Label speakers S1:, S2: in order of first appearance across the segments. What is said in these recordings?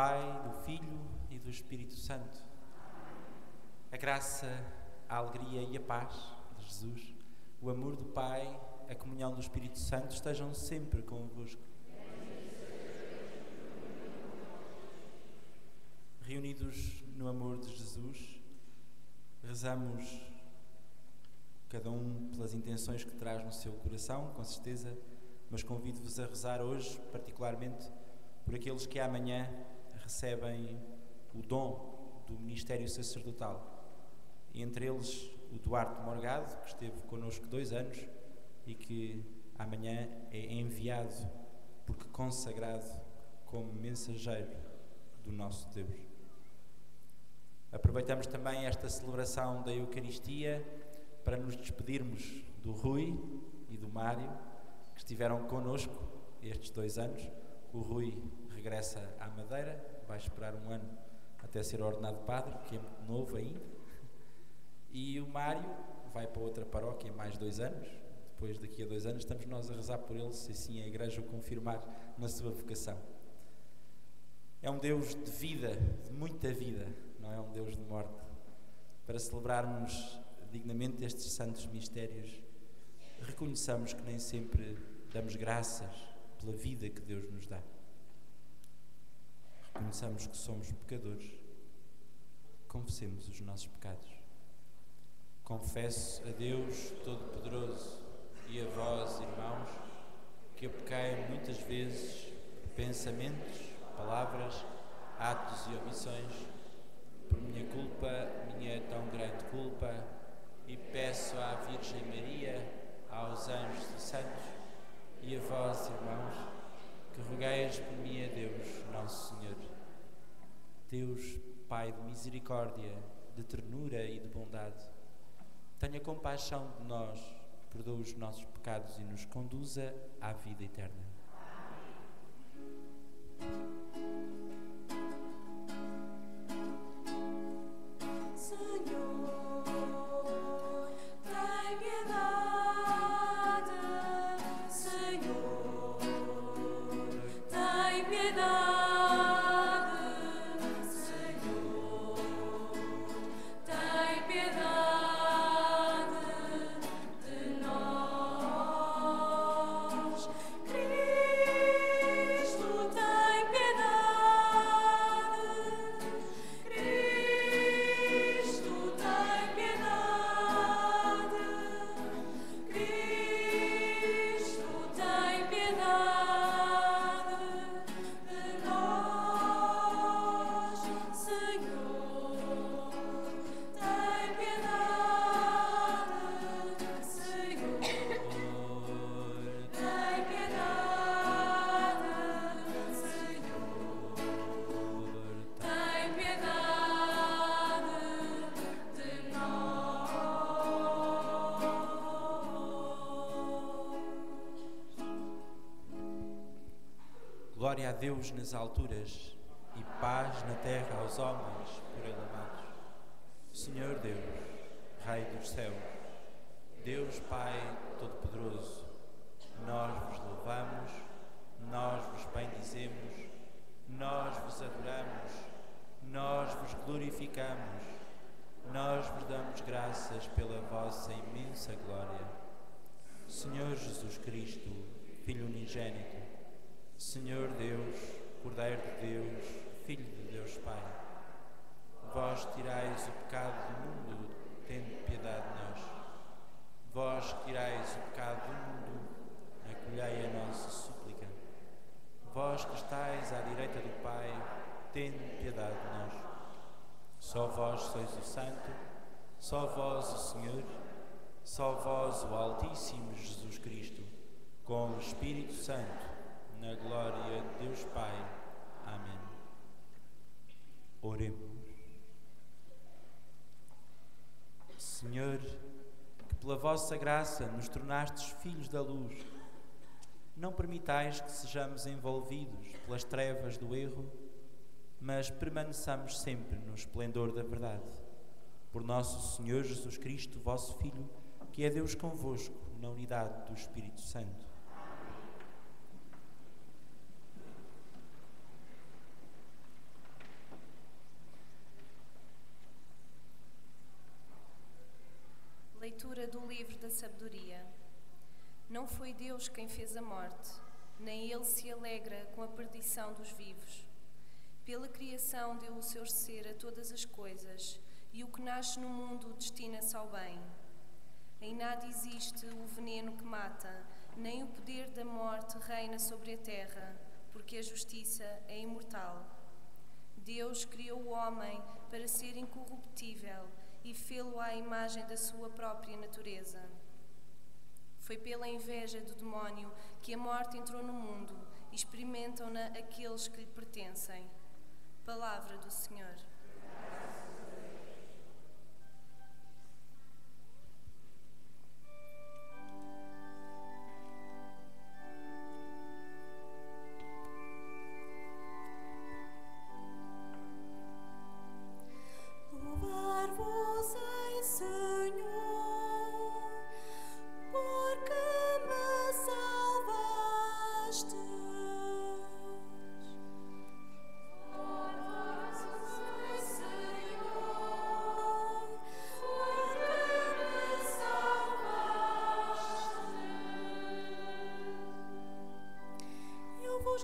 S1: Pai, do Filho e do Espírito Santo. A graça, a alegria e a paz de Jesus, o amor do Pai, a comunhão do Espírito Santo estejam sempre convosco. Reunidos no amor de Jesus, rezamos cada um pelas intenções que traz no seu coração, com certeza, mas convido-vos a rezar hoje, particularmente por aqueles que amanhã recebem o dom do ministério sacerdotal. E entre eles o Duarte Morgado, que esteve connosco 2 anos e que amanhã é enviado, porque consagrado como mensageiro do nosso Deus. Aproveitamos também esta celebração da Eucaristia para nos despedirmos do Rui e do Mário, que estiveram connosco estes 2 anos. O Rui regressa à Madeira, vai esperar 1 ano até ser ordenado padre, que é muito novo ainda. E o Mário vai para outra paróquia mais 2 anos. Depois, daqui a 2 anos, estamos nós a rezar por ele, se assim a Igreja o confirmar na sua vocação. É um Deus de vida, de muita vida, não é um Deus de morte. Para celebrarmos dignamente estes santos mistérios, reconheçamos que nem sempre damos graças pela vida que Deus nos dá. Reconheçamos que somos pecadores. Confessemos os nossos pecados. Confesso a Deus Todo-Poderoso e a vós, irmãos, que eu pequei muitas vezes por pensamentos, palavras, atos e omissões, por minha culpa, minha tão grande culpa, e peço à Virgem Maria, aos anjos e santos, e a vós, irmãos, que rogueis por mim a Deus, nosso Senhor. Deus, Pai de misericórdia, de ternura e de bondade, tenha compaixão de nós, perdoe os nossos pecados e nos conduza à vida eterna. Glória a Deus nas alturas e paz na terra aos homens por Ele amados. Senhor Deus, Rei dos céus, Deus Pai Todo-Poderoso, nós vos louvamos, nós vos bendizemos, nós vos adoramos, nós vos glorificamos, nós vos damos graças pela vossa imensa glória. Senhor Jesus Cristo, Filho unigênito, Senhor Deus, Cordeiro de Deus, Filho de Deus Pai, vós tirais o pecado do mundo, tendo piedade de nós. Vós que tirais o pecado do mundo, acolhei a nossa súplica. Vós que estáis à direita do Pai, tendo piedade de nós. Só vós sois o Santo, só vós o Senhor, só vós o Altíssimo Jesus Cristo, com o Espírito Santo, na glória de Deus Pai. Amém. Oremos. Senhor, que pela vossa graça nos tornastes filhos da luz, não permitais que sejamos envolvidos pelas trevas do erro, mas permaneçamos sempre no esplendor da verdade. Por nosso Senhor Jesus Cristo, vosso Filho, que é Deus convosco, na unidade do Espírito Santo.
S2: Leitura do livro da sabedoria. Não foi Deus quem fez a morte, nem ele se alegra com a perdição dos vivos. Pela criação deu o seu ser a todas as coisas, e o que nasce no mundo destina-se ao bem. Em nada existe o veneno que mata, nem o poder da morte reina sobre a terra, porque a justiça é imortal. Deus criou o homem para ser incorruptível e fê-lo à imagem da sua própria natureza. Foi pela inveja do demónio que a morte entrou no mundo, e experimentam-na aqueles que lhe pertencem. Palavra do Senhor.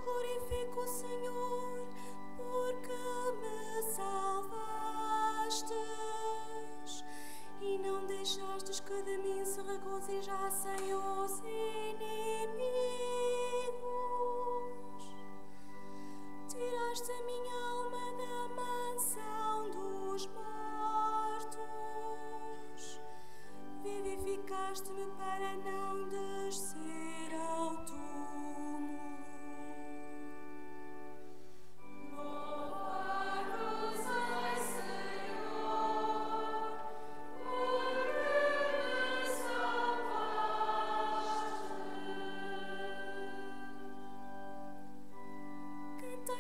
S3: Glorifico, Senhor, porque me salvastes e não deixastes que de mim se regozijassem os inimigos. Tiraste a minha alma da mansão dos mortos, vivificaste-me para não descer ao túmulo.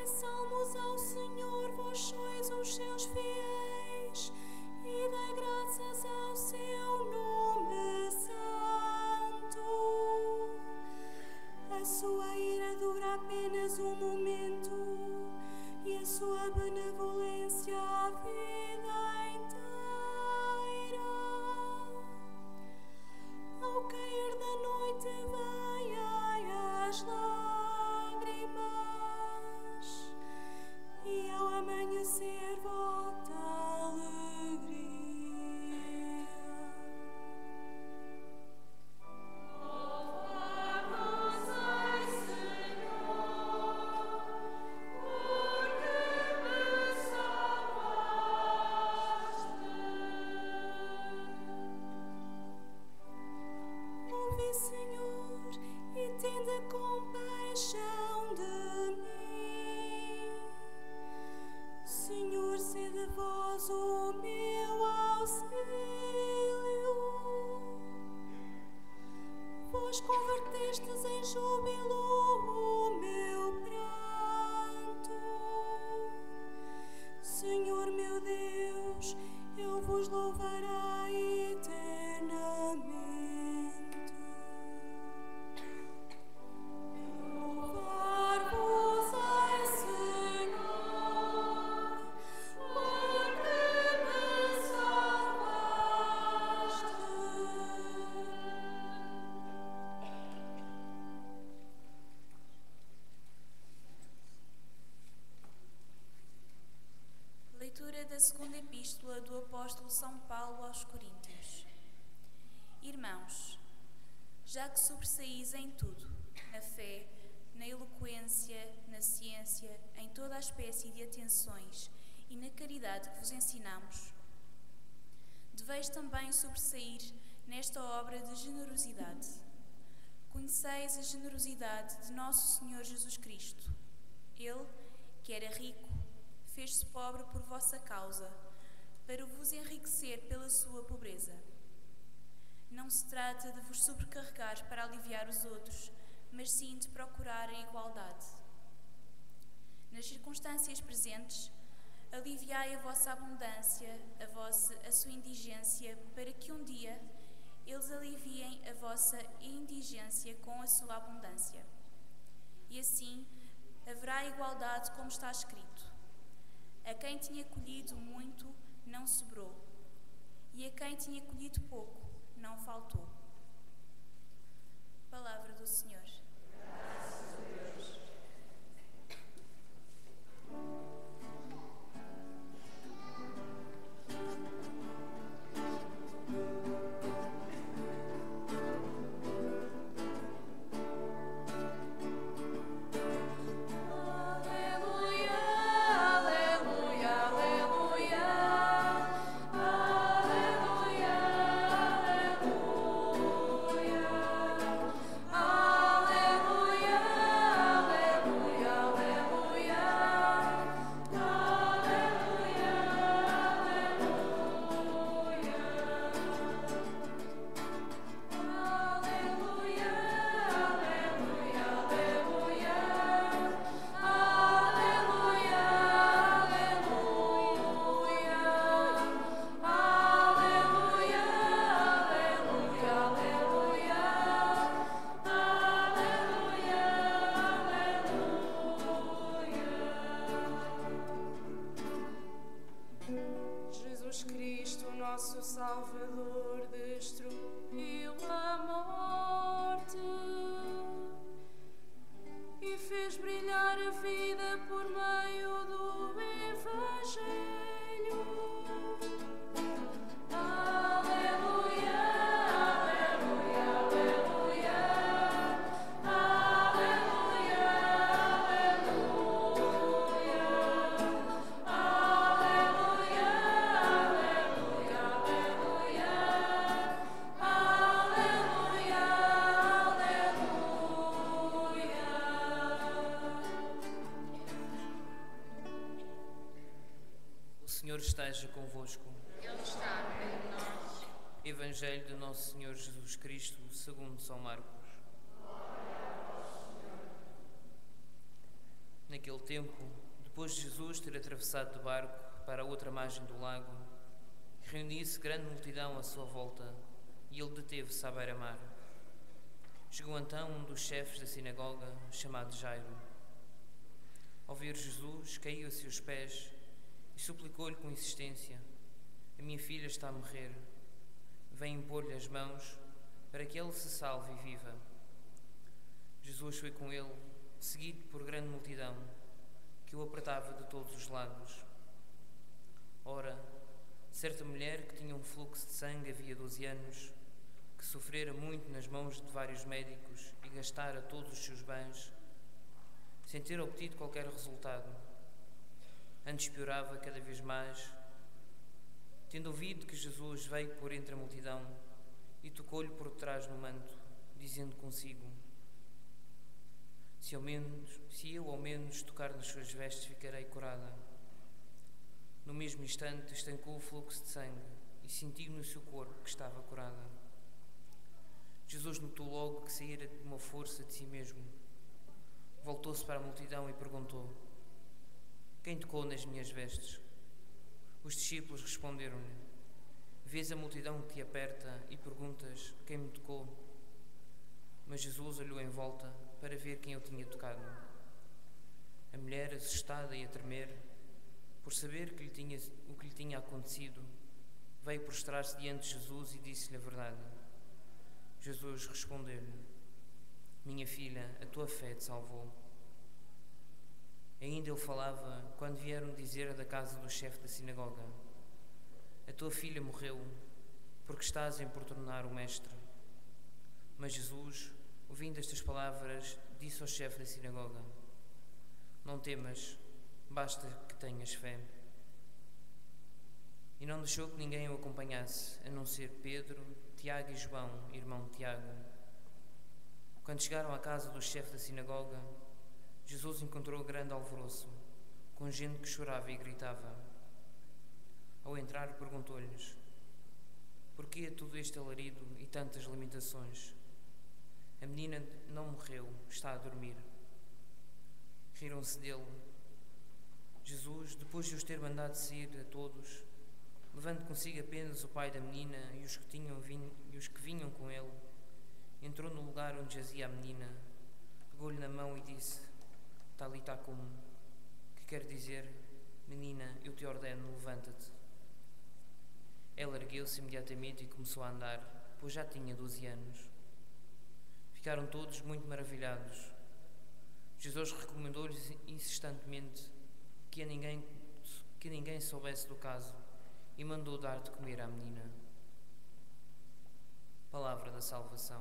S3: Salmos ao Senhor, vós sois os seus fiéis, e dai graças ao seu nome santo. A sua ira dura apenas um momento, e a sua benevolência a vida inteira. Ao cair da noite vêm as lágrimas, e ao amanhecer volta a alegria. Louvamos ao Senhor, porque me salvaste. Ouvi, Senhor, e tende compaixão de mim. Senhor, sede vós o meu auxílio. Vós convertestes em júbilo o meu pranto. Senhor meu Deus, eu vos louvarei eternamente. Louvar-vos, ai Senhor, porque me salvaste.
S4: Leitura da segunda epístola do apóstolo São Paulo aos Coríntios. Irmãos, já que sobressaís em tudo, na fé, na eloquência, na ciência, em toda a espécie de atenções e na caridade que vos ensinamos, deveis também sobressair nesta obra de generosidade. Conheceis a generosidade de nosso Senhor Jesus Cristo. Ele, que era rico, fez-se pobre por vossa causa, para vos enriquecer pela sua pobreza. Não se trata de vos sobrecarregar para aliviar os outros, mas sim de procurar a igualdade. Nas circunstâncias presentes, aliviai a vossa abundância, a sua indigência, para que um dia eles aliviem a vossa indigência com a sua abundância. E assim haverá igualdade, como está escrito: a quem tinha colhido muito, não sobrou, e a quem tinha colhido pouco, não faltou. Palavra do Senhor.
S2: Graças a Deus.
S3: nosso Salvador destruiu a morte e fez brilhar a vida por meio do Evangelho.
S5: O Senhor esteja convosco.
S2: Ele está no meio de nós.
S5: Evangelho de Nosso Senhor Jesus Cristo, segundo São Marcos. Naquele tempo, depois de Jesus ter atravessado de barco para a outra margem do lago, reuniu-se grande multidão à sua volta e ele deteve-se à beira-mar. Chegou então um dos chefes da sinagoga, chamado Jairo. Ao ver Jesus, caiu a seus pés e suplicou-lhe com insistência: a minha filha está a morrer. Vem impor-lhe as mãos para que ele se salve e viva. Jesus foi com ele, seguido por grande multidão, que o apertava de todos os lados. Ora, certa mulher que tinha um fluxo de sangue havia 12 anos, que sofrera muito nas mãos de vários médicos e gastara todos os seus bens, sem ter obtido qualquer resultado, antes piorava cada vez mais, tendo ouvido que Jesus veio por entre a multidão e tocou-lhe por trás no manto, dizendo consigo: se eu ao menos tocar nas suas vestes, ficarei curada. No mesmo instante estancou o fluxo de sangue e sentiu no seu corpo que estava curada. Jesus notou logo que saíra de uma força de si mesmo. Voltou-se para a multidão e perguntou: quem tocou nas minhas vestes? Os discípulos responderam-lhe: vês a multidão que te aperta e perguntas quem me tocou? Mas Jesus olhou em volta para ver quem o tinha tocado. A mulher, assustada e a tremer, por saber o que lhe tinha acontecido, veio prostrar-se diante de Jesus e disse-lhe a verdade. Jesus respondeu-lhe: minha filha, a tua fé te salvou. Ainda ele falava quando vieram dizer da casa do chefe da sinagoga: a tua filha morreu, porque estás a importunar o mestre. Mas Jesus, ouvindo estas palavras, disse ao chefe da sinagoga: não temas, basta que tenhas fé. E não deixou que ninguém o acompanhasse, a não ser Pedro, Tiago e João, irmão de Tiago. Quando chegaram à casa do chefe da sinagoga, Jesus encontrou grande alvoroço, com gente que chorava e gritava. Ao entrar, perguntou-lhes: porquê todo este alarido e tantas lamentações? A menina não morreu, está a dormir. Riram-se dele. Jesus, depois de os ter mandado sair a todos, levando consigo apenas o pai da menina e os que vinham com ele, entrou no lugar onde jazia a menina, pegou-lhe na mão e disse: Talita cum, que quer dizer: menina, eu te ordeno, levanta-te. Ela ergueu-se imediatamente e começou a andar, pois já tinha 12 anos. Ficaram todos muito maravilhados. Jesus recomendou-lhes insistentemente que ninguém soubesse do caso e mandou dar de comer à menina. Palavra da salvação.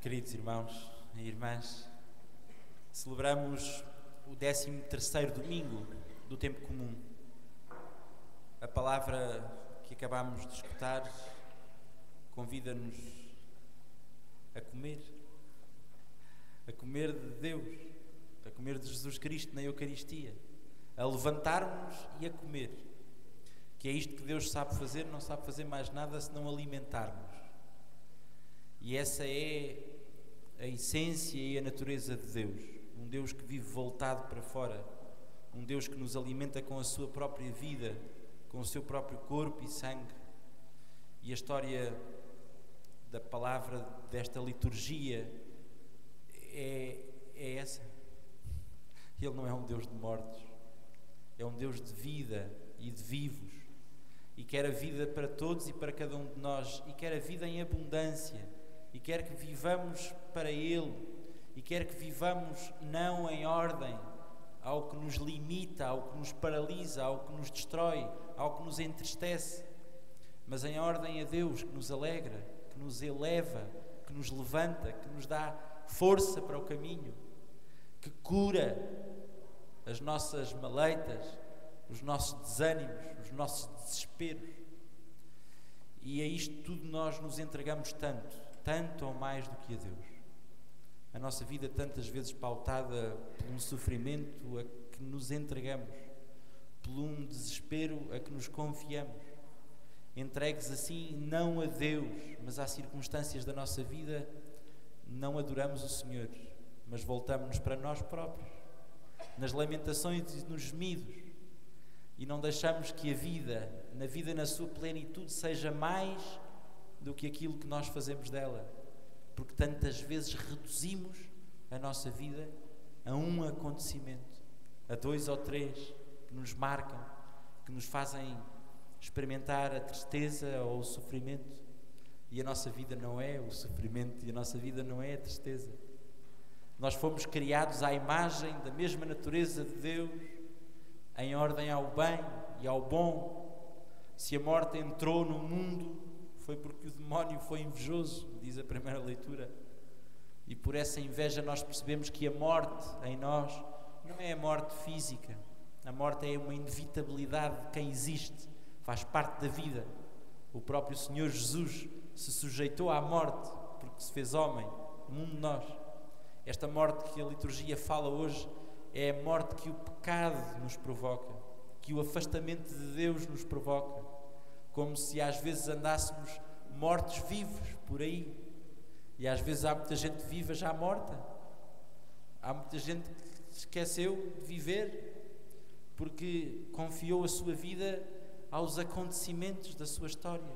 S1: Queridos irmãos e irmãs, celebramos o 13º domingo do tempo comum. A palavra que acabámos de escutar convida-nos a comer de Deus, a comer de Jesus Cristo na Eucaristia, a levantar-nos e a comer, que é isto que Deus sabe fazer, não sabe fazer mais nada senão alimentar-nos. E essa é a essência e a natureza de Deus, um Deus que vive voltado para fora, um Deus que nos alimenta com a sua própria vida, com o seu próprio corpo e sangue. E a história da palavra desta liturgia é essa. Ele não é um Deus de mortos, é um Deus de vida e de vivos, e quer a vida para todos e para cada um de nós, e quer a vida em abundância, e quer que vivamos para Ele, e quer que vivamos não em ordem ao que nos limita, ao que nos paralisa, ao que nos destrói, ao que nos entristece, mas em ordem a Deus, que nos alegra, que nos eleva, que nos levanta, que nos dá força para o caminho, que cura as nossas maleitas, os nossos desânimos, os nossos desesperos. E a isto tudo nós nos entregamos tanto ou mais do que a Deus. A nossa vida tantas vezes pautada por um sofrimento a que nos entregamos, por um desespero a que nos confiamos, entregues assim não a Deus, mas às circunstâncias da nossa vida, não adoramos o Senhor, mas voltamos-nos para nós próprios, nas lamentações e nos gemidos, e não deixamos que a vida na sua plenitude seja mais do que aquilo que nós fazemos dela, porque tantas vezes reduzimos a nossa vida a um acontecimento, a 2 ou 3 que nos marcam, que nos fazem experimentar a tristeza ou o sofrimento. E a nossa vida não é o sofrimento, e a nossa vida não é a tristeza. Nós fomos criados à imagem da mesma natureza de Deus, em ordem ao bem e ao bom. Se a morte entrou no mundo, foi porque o demónio foi invejoso, diz a primeira leitura. E por essa inveja nós percebemos que a morte em nós não é a morte física. A morte é uma inevitabilidade de quem existe, faz parte da vida. O próprio Senhor Jesus se sujeitou à morte porque se fez homem, um de nós. Esta morte que a liturgia fala hoje é a morte que o pecado nos provoca, que o afastamento de Deus nos provoca, como se às vezes andássemos mortos vivos por aí. E às vezes há muita gente viva já morta, há muita gente que esqueceu de viver porque confiou a sua vida aos acontecimentos da sua história,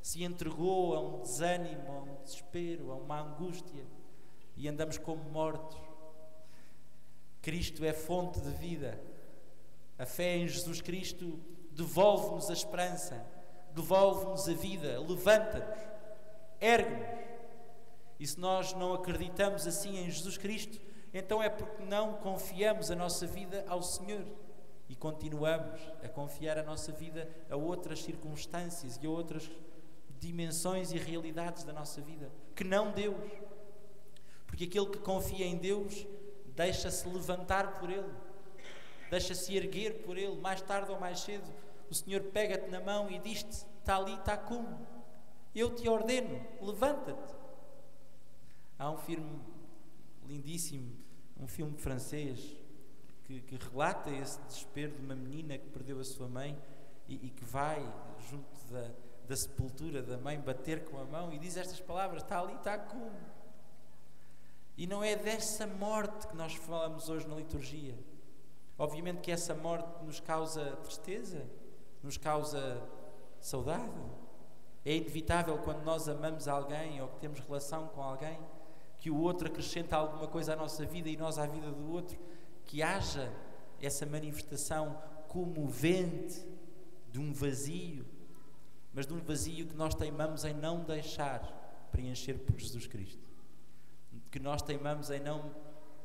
S1: se entregou a um desânimo, a um desespero, a uma angústia, e andamos como mortos. Cristo é fonte de vida. A fé em Jesus Cristo devolve-nos a esperança, devolve-nos a vida, levanta-nos, ergue-nos. E se nós não acreditamos assim em Jesus Cristo, então é porque não confiamos a nossa vida ao Senhor e continuamos a confiar a nossa vida a outras circunstâncias e a outras dimensões e realidades da nossa vida, que não Deus. Porque aquele que confia em Deus deixa-se levantar por Ele, deixa-se erguer por Ele. Mais tarde ou mais cedo o Senhor pega-te na mão e diz-te: está ali, está como? Eu te ordeno, levanta-te. Há um filme lindíssimo, um filme francês, que relata esse desespero de uma menina que perdeu a sua mãe e que vai junto da sepultura da mãe bater com a mão e diz estas palavras: está ali, está como? E não é dessa morte que nós falamos hoje na liturgia. Obviamente que essa morte nos causa tristeza, nos causa saudade, É inevitável quando nós amamos alguém ou que temos relação com alguém, que o outro acrescenta alguma coisa à nossa vida e nós à vida do outro, que haja essa manifestação comovente de um vazio, mas de um vazio que nós teimamos em não deixar preencher por Jesus Cristo. Que nós teimamos em não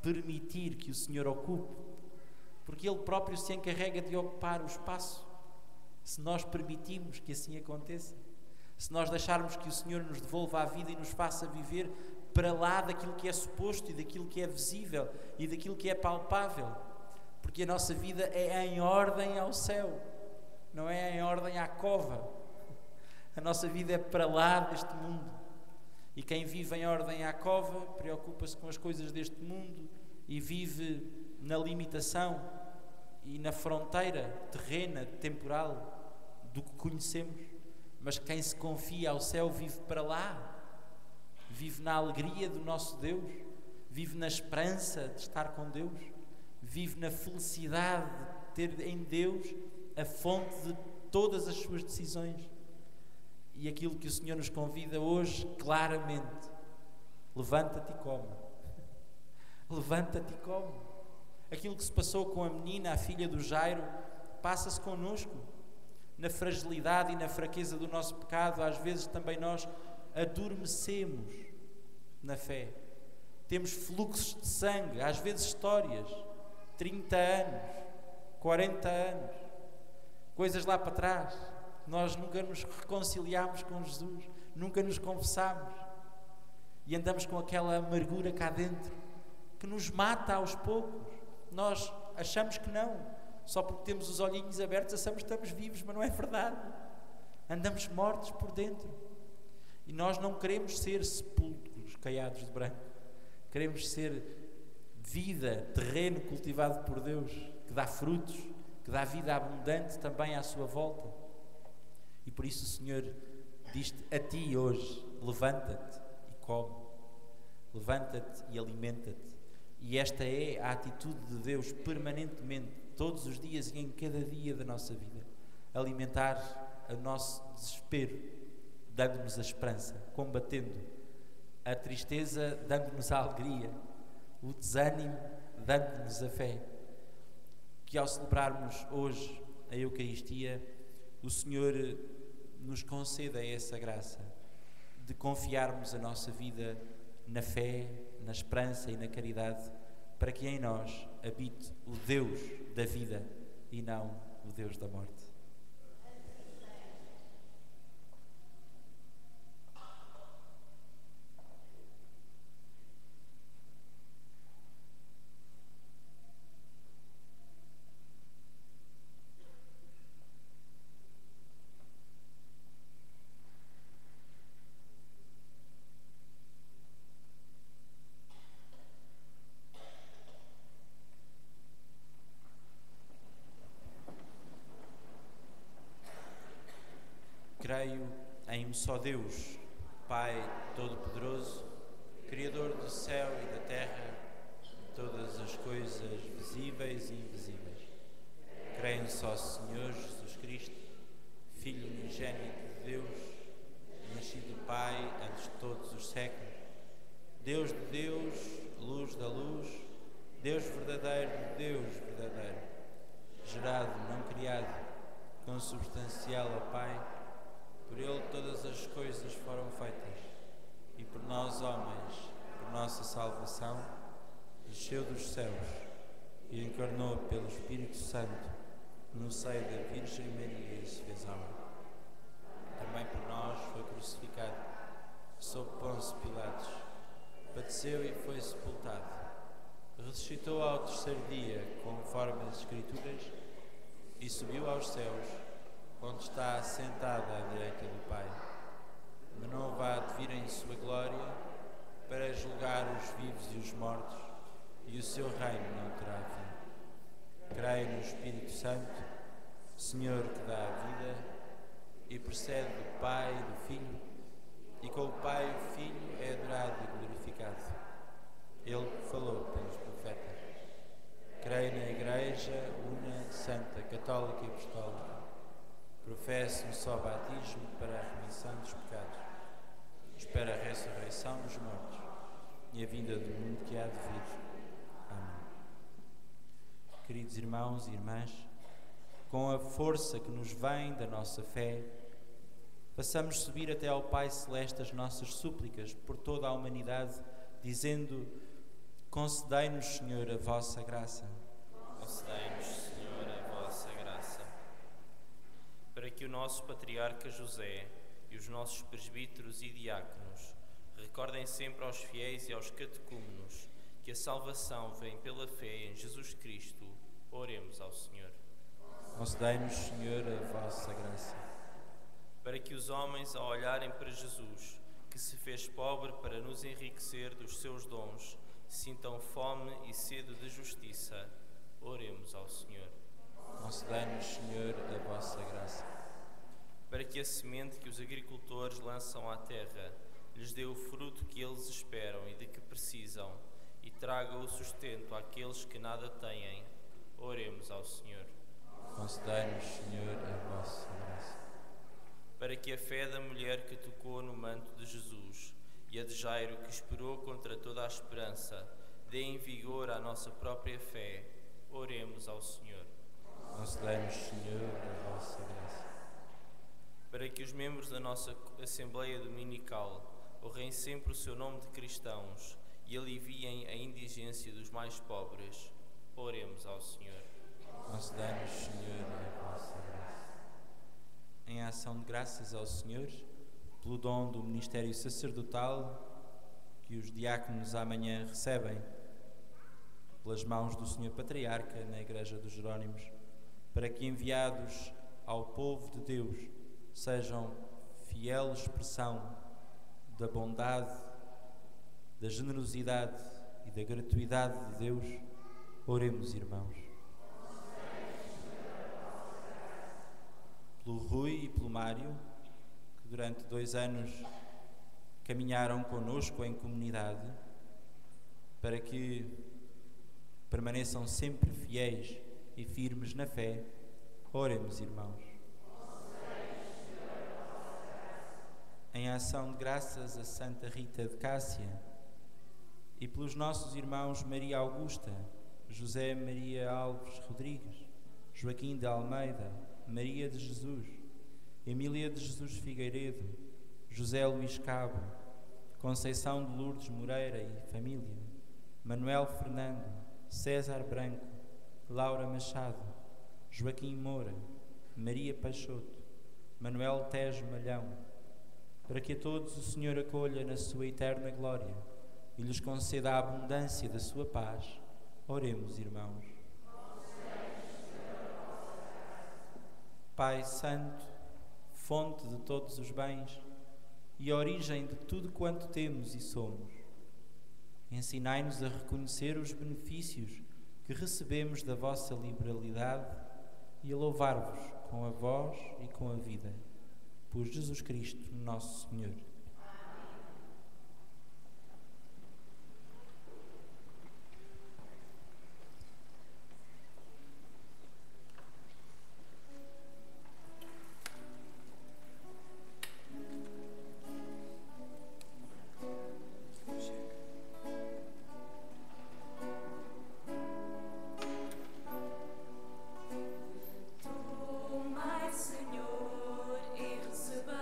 S1: permitir que o Senhor ocupe, porque Ele próprio se encarrega de ocupar o espaço. Se nós permitirmos que assim aconteça, se nós deixarmos que o Senhor nos devolva a vida e nos faça viver para lá daquilo que é suposto e daquilo que é visível e daquilo que é palpável, porque a nossa vida é em ordem ao céu, não é em ordem à cova. A nossa vida é para lá deste mundo. E quem vive em ordem à cova preocupa-se com as coisas deste mundo e vive na limitação e na fronteira terrena, temporal do que conhecemos. Mas quem se confia ao céu vive para lá, vive na alegria do nosso Deus, vive na esperança de estar com Deus, vive na felicidade de ter em Deus a fonte de todas as suas decisões. E aquilo que o Senhor nos convida hoje, claramente: levanta-te e come. Levanta-te e come. Aquilo que se passou com a menina, a filha do Jairo, passa-se connosco. Na fragilidade e na fraqueza do nosso pecado, às vezes também nós adormecemos na fé. Temos fluxos de sangue, às vezes histórias, 30 anos, 40 anos, coisas lá para trás. Nós nunca nos reconciliámos com Jesus, nunca nos confessámos e andamos com aquela amargura cá dentro que nos mata aos poucos. Nós achamos que não, só porque temos os olhinhos abertos achamos que estamos vivos, mas não é verdade. Andamos mortos por dentro e nós não queremos ser sepulcros caiados de branco, queremos ser vida, terreno cultivado por Deus, que dá frutos, que dá vida abundante também à sua volta. E por isso o Senhor diz-te a ti hoje: levanta-te e come, levanta-te e alimenta-te. E esta é a atitude de Deus permanentemente, todos os dias e em cada dia da nossa vida: alimentar o nosso desespero, dando-nos a esperança, combatendo a tristeza, dando-nos a alegria, o desânimo, dando-nos a fé. Que ao celebrarmos hoje a Eucaristia, o Senhor nos conceda essa graça de confiarmos a nossa vida na fé, na esperança e na caridade, para que em nós habite o Deus da vida e não o Deus da morte. Creio em um só Deus, Pai Todo-Poderoso, Criador do céu e da terra, de todas as coisas visíveis e invisíveis. Creio no só Senhor Jesus Cristo, Filho unigênito de Deus, nascido do Pai antes de todos os séculos, Deus de Deus, luz da luz, Deus verdadeiro de Deus verdadeiro, gerado, não criado, consubstancial ao Pai. Por Ele todas as coisas foram feitas, e por nós homens, por nossa salvação, desceu dos céus e encarnou pelo Espírito Santo no seio da Virgem Maria e se fez homem. Também por nós foi crucificado, sob Pôncio Pilatos, padeceu e foi sepultado. Ressuscitou ao terceiro dia, conforme as Escrituras, e subiu aos céus, onde está assentado à direita do Pai. Mas não há de vir em sua glória para julgar os vivos e os mortos, e o seu reino não terá fim. Creio no Espírito Santo, Senhor que dá a vida e procede do Pai e do Filho, e com o Pai e o Filho é adorado e glorificado. Ele falou pelos profetas. Creio na Igreja, una, santa, católica e apostólica. Professo um só batismo para a remissão dos pecados. Espero a ressurreição dos mortos e a vinda do mundo que há de vir. Amém. Queridos irmãos e irmãs, com a força que nos vem da nossa fé, façamos subir até ao Pai Celeste as nossas súplicas por toda a humanidade, dizendo: concedei-nos, Senhor, a vossa graça.
S6: Concedei-nos, Senhor, a vossa graça. Para que o nosso patriarca José e os nossos presbíteros e diáconos recordem sempre aos fiéis e aos catecúmenos que a salvação vem pela fé em Jesus Cristo, oremos ao Senhor.
S1: Concedei-nos, Senhor, a vossa graça.
S6: Para que os homens, ao olharem para Jesus, que se fez pobre para nos enriquecer dos seus dons, sintam fome e sede de justiça, oremos ao Senhor.
S1: Concedei-nos, Senhor, a vossa graça.
S6: Para que a semente que os agricultores lançam à terra lhes dê o fruto que eles esperam e de que precisam, e traga o sustento àqueles que nada têm, oremos ao Senhor.
S1: Concedei-nos, Senhor, a vossa graça.
S6: Para que a fé da mulher que tocou no manto de Jesus e a de Jairo que esperou contra toda a esperança deem vigor à nossa própria fé, oremos ao Senhor.
S1: Concedei-nos, Senhor, a vossa graça.
S6: Para que os membros da nossa Assembleia Dominical honrem sempre o seu nome de cristãos e aliviem a indigência dos mais pobres, oremos ao Senhor.
S1: Concedei-nos, Senhor, a vossa graça. Em ação de graças ao Senhor, pelo dom do ministério sacerdotal que os diáconos amanhã recebem, pelas mãos do Senhor Patriarca na Igreja dos Jerónimos, para que, enviados ao povo de Deus, sejam fiel expressão da bondade, da generosidade e da gratuidade de Deus, oremos, irmãos. Pelo Rui e pelo Mário, que durante 2 anos caminharam conosco em comunidade, para que permaneçam sempre fiéis e firmes na fé, oremos, irmãos. Em ação de graças a Santa Rita de Cássia e pelos nossos irmãos Maria Augusta, José Maria Alves Rodrigues, Joaquim de Almeida, Maria de Jesus, Emília de Jesus Figueiredo, José Luís Cabo, Conceição de Lourdes Moreira e família, Manuel Fernando, César Branco, Laura Machado, Joaquim Moura, Maria Peixoto, Manuel Tejo Malhão, para que a todos o Senhor acolha na sua eterna glória e lhes conceda a abundância da sua paz, oremos, irmãos. Pai Santo, fonte de todos os bens e origem de tudo quanto temos e somos, ensinai-nos a reconhecer os benefícios que recebemos da vossa liberalidade e a louvar-vos com a voz e com a vida. Por Jesus Cristo, nosso Senhor.
S3: Tomai, Senhor, e recebei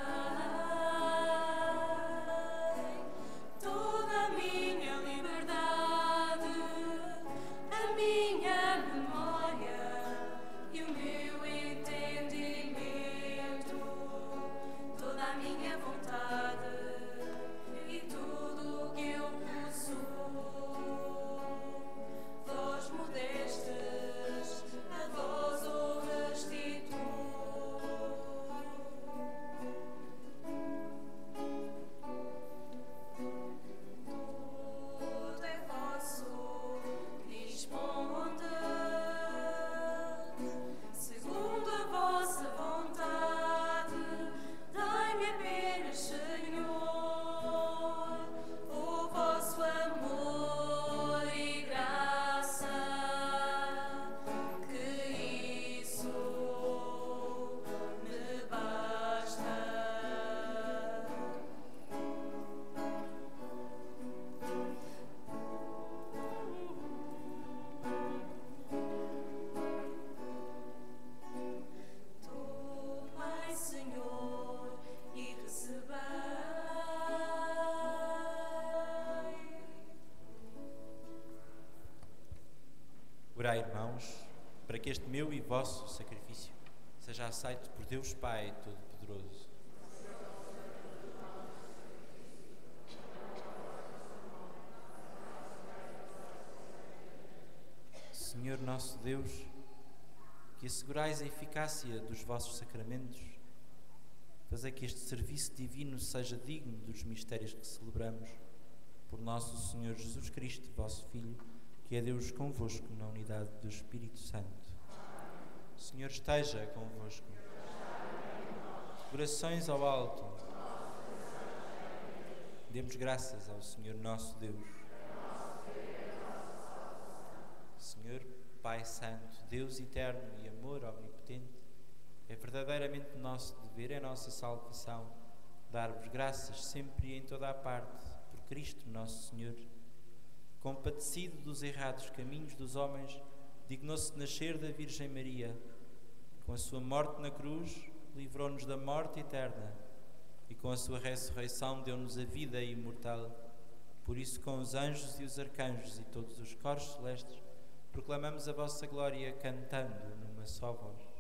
S1: Orai, irmãos, para que este meu e vosso sacrifício seja aceito por Deus Pai Todo-Poderoso. Senhor nosso Deus, que assegurais a eficácia dos vossos sacramentos, fazei que este serviço divino seja digno dos mistérios que celebramos, por nosso Senhor Jesus Cristo, vosso Filho, que é Deus convosco na unidade do Espírito Santo. O Senhor esteja convosco. Corações ao alto. Demos graças ao Senhor nosso Deus. Senhor, Pai Santo, Deus eterno e amor omnipotente, é verdadeiramente nosso dever, é nossa salvação, dar-vos graças sempre e em toda a parte, por Cristo nosso Senhor. Compadecido dos errados caminhos dos homens, dignou-se nascer da Virgem Maria. Com a sua morte na cruz, livrou-nos da morte eterna, e com a sua ressurreição deu-nos a vida imortal. Por isso, com os anjos e os arcanjos e todos os coros celestes, proclamamos a vossa glória cantando numa só voz.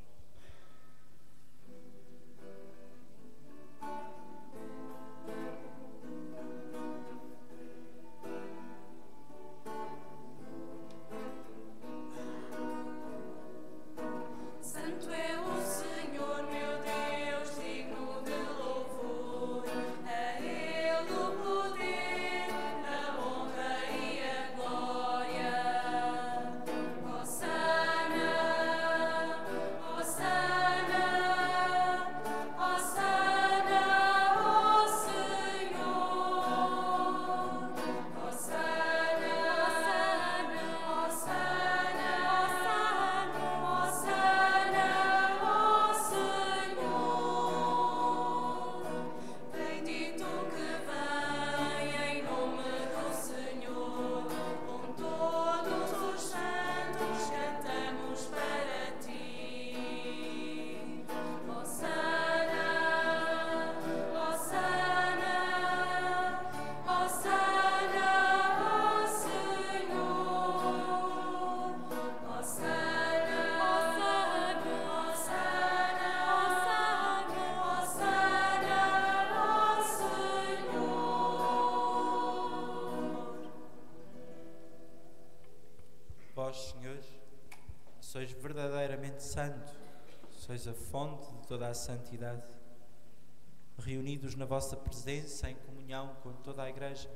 S1: Sois verdadeiramente santo, sois a fonte de toda a santidade. Reunidos na vossa presença, em comunhão com toda a Igreja,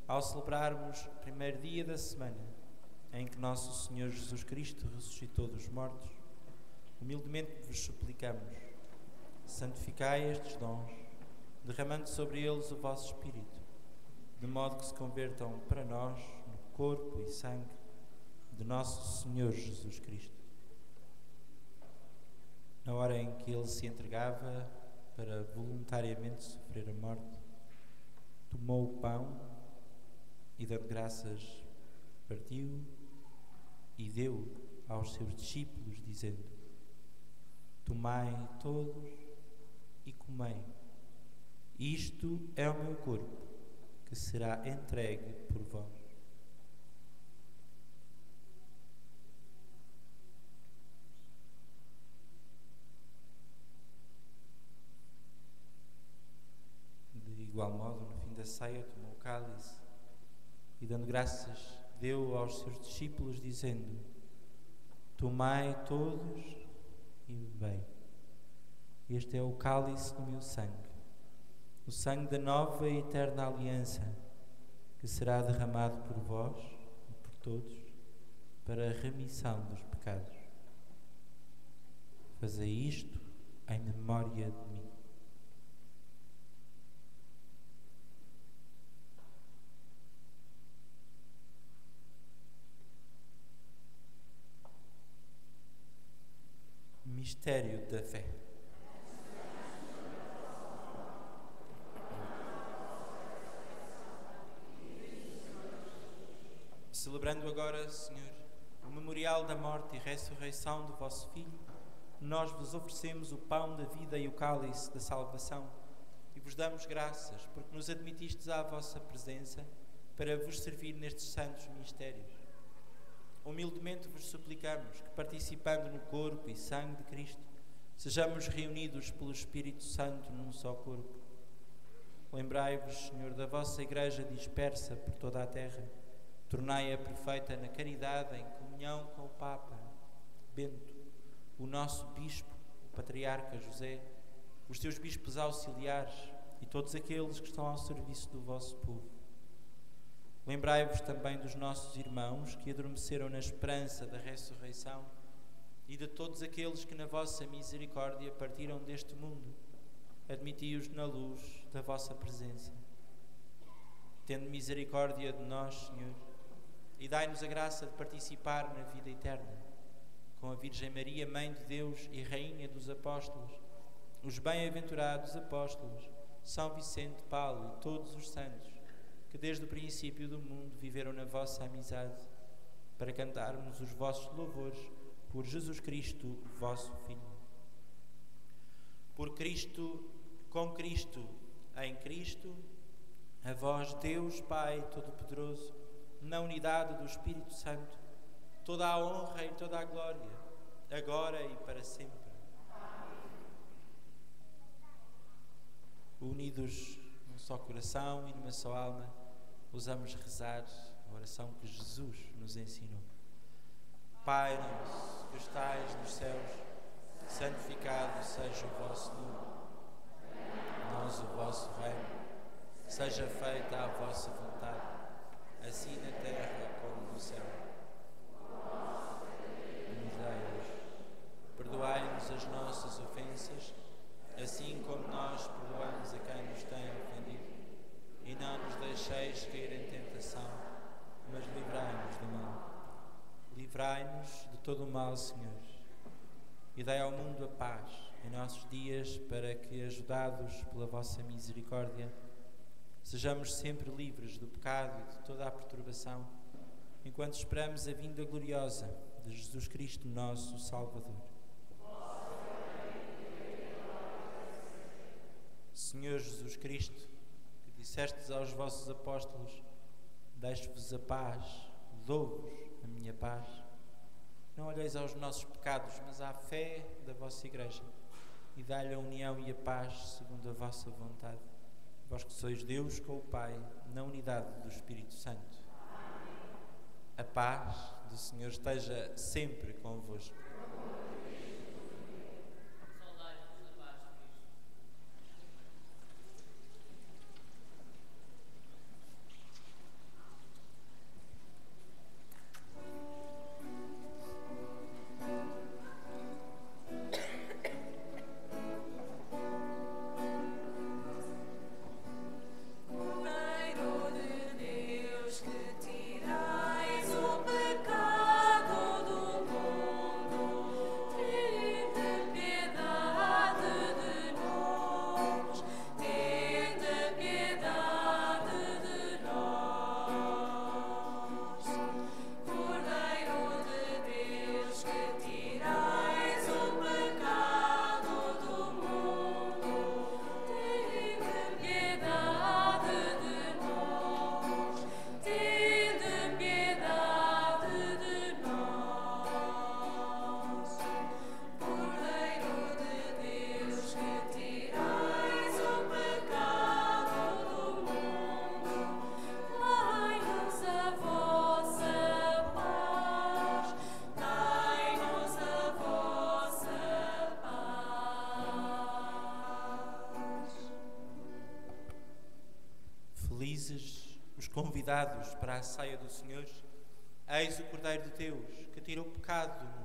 S1: ao celebrarmos o primeiro dia da semana em que nosso Senhor Jesus Cristo ressuscitou dos mortos, humildemente vos suplicamos, santificai estes dons, derramando sobre eles o vosso Espírito, de modo que se convertam para nós no corpo e sangue de nosso Senhor Jesus Cristo. Na hora em que ele se entregava para voluntariamente sofrer a morte, tomou o pão e, dando graças, partiu e deu aos seus discípulos, dizendo: Tomai todos e comei. Isto é o meu corpo, que será entregue por vós. De igual modo, no fim da ceia, tomou o cálice e, dando graças, deu aos seus discípulos, dizendo: Tomai todos e bebei. Este é o cálice do meu sangue, o sangue da nova e eterna aliança, que será derramado por vós e por todos para a remissão dos pecados. Fazei isto em memória de mim. Mistério da fé. Celebrando agora, Senhor, o memorial da morte e ressurreição do vosso Filho, nós vos oferecemos o pão da vida e o cálice da salvação e vos damos graças porque nos admitistes à vossa presença para vos servir nestes santos mistérios. Humildemente vos suplicamos que, participando no corpo e sangue de Cristo, sejamos reunidos pelo Espírito Santo num só corpo. Lembrai-vos, Senhor, da vossa Igreja dispersa por toda a terra. Tornai-a perfeita na caridade, em comunhão com o Papa Bento, o nosso Bispo, o Patriarca José, os teus bispos auxiliares e todos aqueles que estão ao serviço do vosso povo. Lembrai-vos também dos nossos irmãos que adormeceram na esperança da ressurreição e de todos aqueles que na vossa misericórdia partiram deste mundo. Admiti-os na luz da vossa presença. Tende misericórdia de nós, Senhor, e dai-nos a graça de participar na vida eterna, com a Virgem Maria, Mãe de Deus e Rainha dos Apóstolos, os bem-aventurados apóstolos, São Vicente de Paulo e todos os santos, que desde o princípio do mundo viveram na vossa amizade, para cantarmos os vossos louvores por Jesus Cristo, vosso Filho. Por Cristo, com Cristo, em Cristo, a vós, Deus Pai Todo-Poderoso, na unidade do Espírito Santo, toda a honra e toda a glória, agora e para sempre. Unidos num só coração e numa só alma, ousamos rezar a oração que Jesus nos ensinou. Pai nosso, que estais nos céus, santificado seja o vosso nome. Nós o vosso reino, seja feita a vossa vontade, assim na terra como no céu. Nos dai hoje. Perdoai-nos as nossas ofensas, assim como nós perdoamos a quem nos tem ofendido. E não nos deixeis cair em tentação, mas livrai-nos do mal. Livrai-nos de todo o mal, Senhor, e dai ao mundo a paz em nossos dias, para que, ajudados pela vossa misericórdia, sejamos sempre livres do pecado e de toda a perturbação, enquanto esperamos a vinda gloriosa de Jesus Cristo, nosso Salvador. Senhor Jesus Cristo, que dissestes aos vossos apóstolos: deixo-vos a paz, dou-vos a minha paz. Não olheis aos nossos pecados, mas à fé da vossa Igreja, e dai-lhe a união e a paz segundo a vossa vontade. Vós que sois Deus com o Pai, na unidade do Espírito Santo. A paz do Senhor esteja sempre convosco. Os convidados para a ceia do Senhor. Eis o Cordeiro de Deus, que tira o pecado do mundo.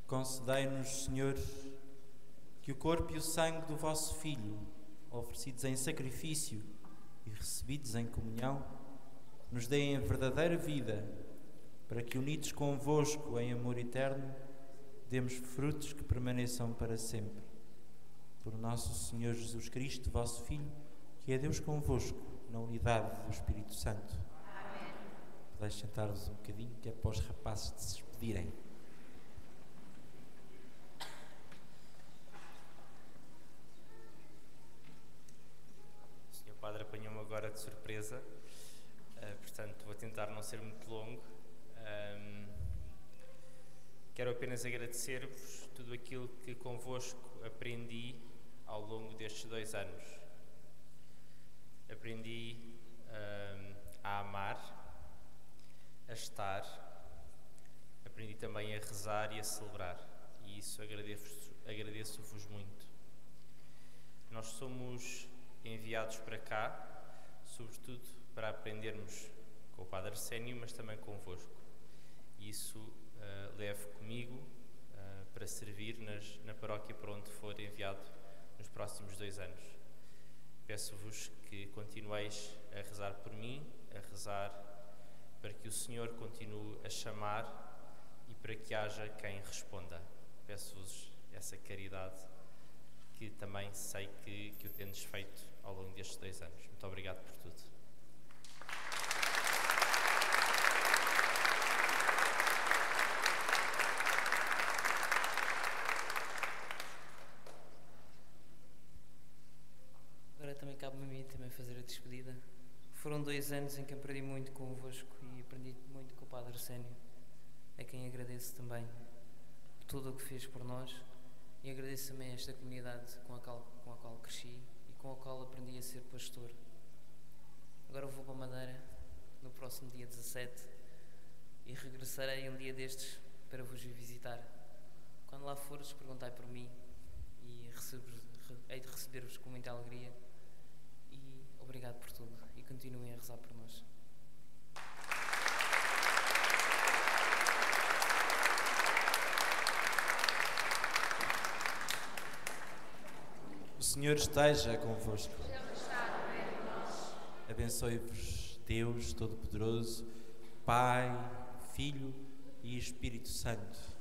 S1: Concedei-nos, Senhor, que o corpo e o sangue do vosso Filho, oferecidos em sacrifício e recebidos em comunhão, nos deem a verdadeira vida, para que, unidos convosco em amor eterno, demos frutos que permaneçam para sempre. Por nosso Senhor Jesus Cristo, vosso Filho, que é Deus convosco, na unidade do Espírito Santo.
S2: Amém.
S1: Podeis sentar-vos um bocadinho, que é para os rapazes de se despedirem.
S6: O Sr. Padre apanhou-me agora de surpresa, portanto vou tentar não ser muito longo. Quero apenas agradecer-vos tudo aquilo que convosco aprendi ao longo destes 2 anos. Aprendi a amar, a estar, aprendi também a rezar e a celebrar, e isso agradeço-vos muito. Nós somos enviados para cá, sobretudo para aprendermos com o Padre Arsénio, mas também convosco. E isso levo comigo para servir na paróquia para onde for enviado nos próximos 2 anos. Peço-vos que continueis a rezar por mim, a rezar para que o Senhor continue a chamar e para que haja quem responda. Peço-vos essa caridade que também sei que o tendes feito ao longo destes 2 anos. Muito obrigado por tudo.
S5: Também cabe-me a mim também fazer a despedida. Foram 2 anos em que aprendi muito convosco e aprendi muito com o Padre Arsénio, a quem agradeço também por tudo o que fez por nós, e agradeço também a esta comunidade com a qual cresci e com a qual aprendi a ser pastor. Agora vou para a Madeira no próximo dia 17 e regressarei um dia destes para vos vir visitar. Quando lá fores, perguntai por mim e hei de receber-vos com muita alegria. Obrigado por tudo e continuem a rezar por nós.
S1: O Senhor esteja convosco. Abençoe-vos Deus Todo-Poderoso, Pai, Filho e Espírito Santo.